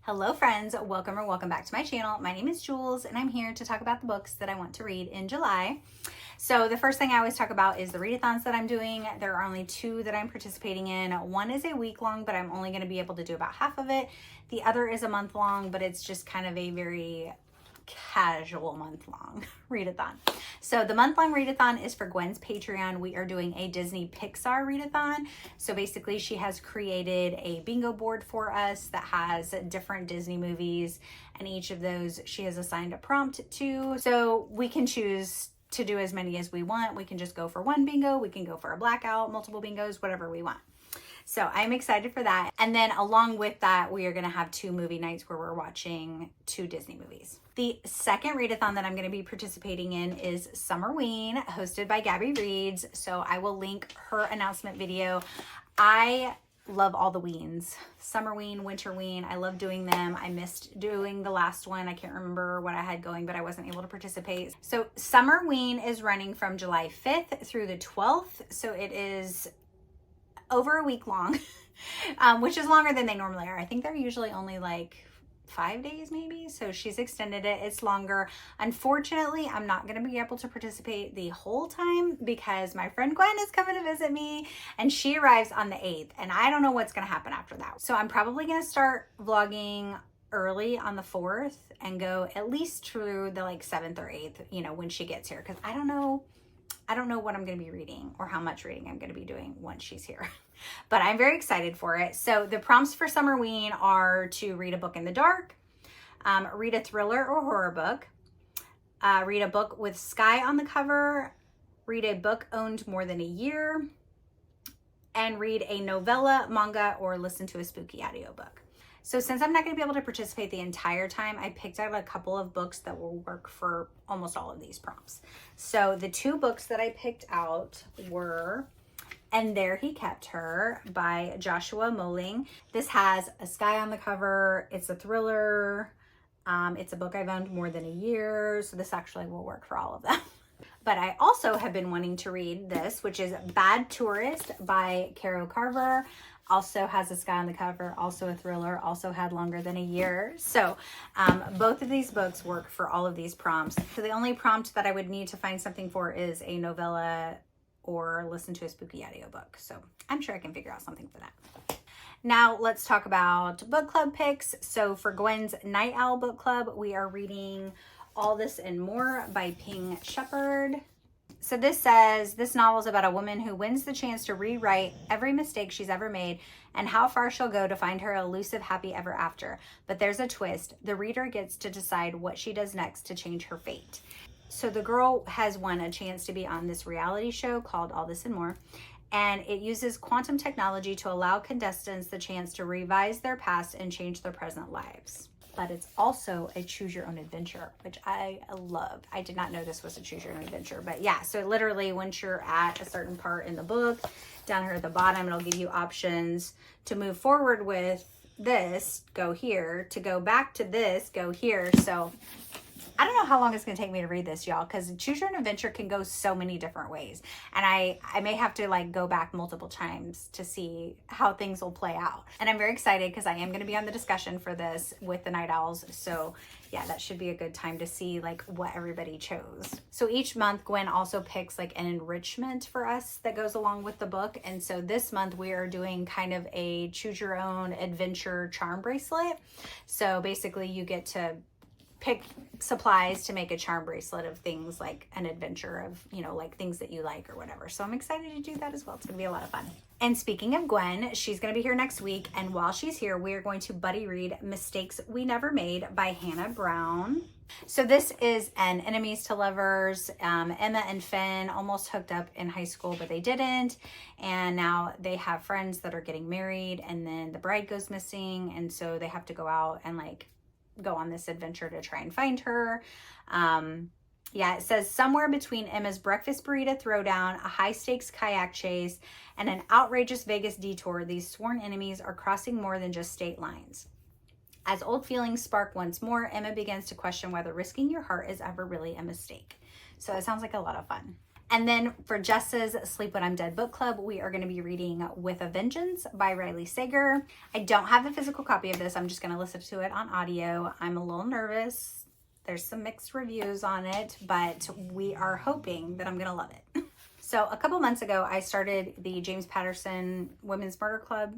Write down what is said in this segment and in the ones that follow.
Hello friends, welcome or welcome back to my channel. My name is Jules and I'm here to talk about the books that I want to read in July. So the first thing I always talk about is the readathons that I'm doing. There are only two that I'm participating in. One is a week long, but I'm only going to be able to do about half of it. The other is a month long, but it's just kind of a very casual month-long readathon. So the month-long readathon is for Gwen's Patreon. We are doing a Disney Pixar readathon. So basically she has created a bingo board for us that has different Disney movies, and each of those she has assigned a prompt to. So we can choose to do as many as we want. We can just go for one bingo, we can go for a blackout, multiple bingos, whatever we want. So I'm excited for that. And then along with that, we are going to have 2 movie nights where we're watching 2 Disney movies. The second readathon that I'm going to be participating in is Summerween, hosted by Gabby Reads. So I will link her announcement video. I love all the weens. Summerween, Winterween. I love doing them. I missed doing the last one. I can't remember what I had going, but I wasn't able to participate. So Summerween is running from July 5th through the 12th. So it is over a week long, which is longer than they normally are. I think they're usually only like 5 days maybe. So she's extended it. It's longer. Unfortunately, I'm not going to be able to participate the whole time because my friend Gwen is coming to visit me and she arrives on the 8th and I don't know what's going to happen after that. So I'm probably going to start vlogging early on the 4th and go at least through the like 7th or 8th, you know, when she gets here. Cause I don't know what I'm going to be reading or how much reading I'm going to be doing once she's here. But I'm very excited for it. So the prompts for Summerween are to read a book in the dark, read a thriller or horror book, read a book with sky on the cover, read a book owned more than a year, and read a novella, manga, or listen to a spooky audiobook. So since I'm not going to be able to participate the entire time, I picked out a couple of books that will work for almost all of these prompts. So the 2 books that I picked out were And There He Kept Her by Joshua Moling. This has a sky on the cover. It's a thriller. It's a book I've owned more than a year. So this actually will work for all of them. But I also have been wanting to read this, which is Bad Tourist by Caro Carver. Also has a sky on the cover, also a thriller, also had longer than a year. So both of these books work for all of these prompts. So the only prompt that I would need to find something for is a novella or listen to a spooky audiobook. So I'm sure I can figure out something for that. Now let's talk about book club picks. So for Gwen's Night Owl book club, we are reading All This and More by Ping Shepherd. So this says, this novel is about a woman who wins the chance to rewrite every mistake she's ever made and how far she'll go to find her elusive happy ever after. But there's a twist. The reader gets to decide what she does next to change her fate. So the girl has won a chance to be on this reality show called All This and More. And it uses quantum technology to allow contestants the chance to revise their past and change their present lives. But it's also a choose your own adventure, which I love. I did not know this was a choose your own adventure, but yeah, so literally once you're at a certain part in the book, down here at the bottom, it'll give you options to move forward with this, go here, to go back to this, go here. So I don't know how long it's going to take me to read this, y'all, because choose your own adventure can go so many different ways. And I may have to like go back multiple times to see how things will play out. And I'm very excited because I am going to be on the discussion for this with the Night Owls. So yeah, that should be a good time to see like what everybody chose. So each month Gwen also picks like an enrichment for us that goes along with the book. And so this month we are doing kind of a choose your own adventure charm bracelet. So basically you get to pick supplies to make a charm bracelet of things like an adventure of, you know, like things that you like or whatever. So I'm excited to do that as well. It's gonna be a lot of fun. And speaking of Gwen, she's gonna be here next week. And while she's here, we are going to buddy read Mistakes We Never Made by Hannah Brown. So this is an enemies to lovers. Emma and Finn almost hooked up in high school, but they didn't. And now they have friends that are getting married and then the bride goes missing. And so they have to go out and like go on this adventure to try and find her. Yeah, it says somewhere between Emma's breakfast burrito throwdown, a high stakes kayak chase, and an outrageous Vegas detour, these sworn enemies are crossing more than just state lines. As old feelings spark once more, Emma begins to question whether risking your heart is ever really a mistake. So it sounds like a lot of fun. And then for Jessa's Sleep When I'm Dead book club, we are going to be reading With a Vengeance by Riley Sager. I don't have the physical copy of this. I'm just going to listen to it on audio. I'm a little nervous. There's some mixed reviews on it, but we are hoping that I'm going to love it. So a couple months ago, I started the James Patterson Women's Murder Club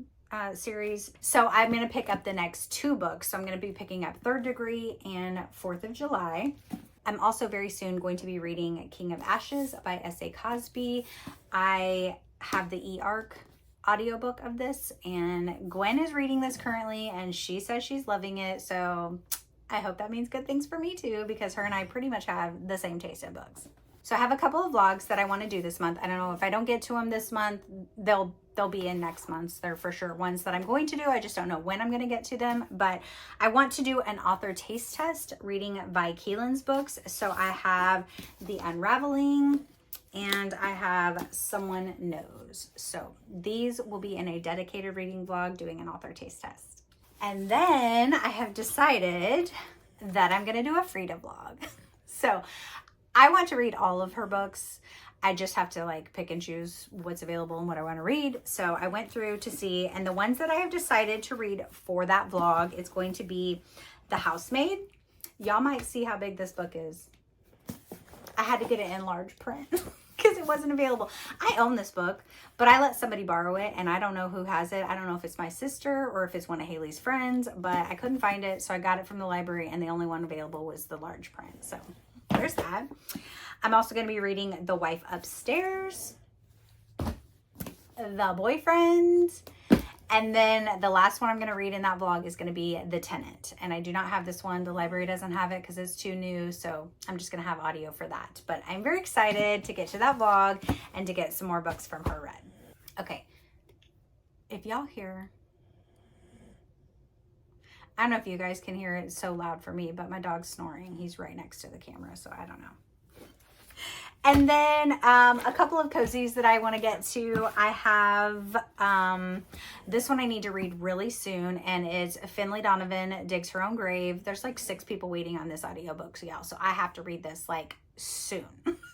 series. So I'm going to pick up the next 2 books. So I'm going to be picking up 3rd Degree and 4th of July. I'm also very soon going to be reading King of Ashes by S.A. Cosby. I have the e-arc audiobook of this, and Gwen is reading this currently, and she says she's loving it. So I hope that means good things for me too, because her and I pretty much have the same taste in books. So I have a couple of vlogs that I want to do this month. I don't know if I don't get to them this month, they'll be in next month's. They're for sure ones that I'm going to do. I just don't know when I'm going to get to them, but I want to do an author taste test reading Vi Keelan's books. So I have The Unraveling and I have Someone Knows. So these will be in a dedicated reading vlog doing an author taste test. And then I have decided that I'm going to do a Frida vlog. So I want to read all of her books. I just have to like pick and choose what's available and what I want to read. So I went through to see, and the ones that I have decided to read for that vlog, it's going to be The Housemaid. Y'all might see how big this book is. I had to get it in large print because it wasn't available. I own this book, but I let somebody borrow it and I don't know who has it. I don't know if it's my sister or if it's one of Haley's friends, but I couldn't find it. So I got it from the library and the only one available was the large print. So there's that. I'm also going to be reading The Wife Upstairs, The Boyfriend, and then the last one I'm going to read in that vlog is going to be The Tenant. And I do not have this one. The library doesn't have it because it's too new, so I'm just going to have audio for that. But I'm very excited to get to that vlog and to get some more books from her read. Okay, if y'all hear, I don't know if you guys can hear it, it's so loud for me, but my dog's snoring. He's right next to the camera, so I don't know. And then a couple of cozies that I want to get to. I have this one I need to read really soon, and it's Finley Donovan Digs Her Own Grave. There's like 6 people waiting on this audiobook, so y'all, so I have to read this like soon.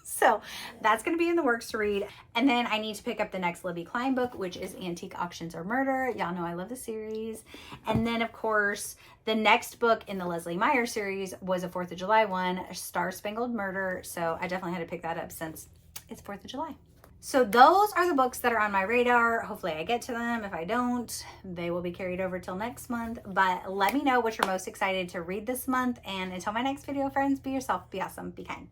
So that's going to be in the works to read. And then I need to pick up the next Libby Klein book, which is Antique Auctions or Murder. Y'all know I love the series. And then of course, the next book in the Leslie Meyer series was a 4th of July one, Star Spangled Murder. So I definitely had to pick that up since it's 4th of July. So those are the books that are on my radar. Hopefully I get to them. If I don't, they will be carried over till next month. But let me know what you're most excited to read this month. And until my next video, friends, be yourself, be awesome, be kind.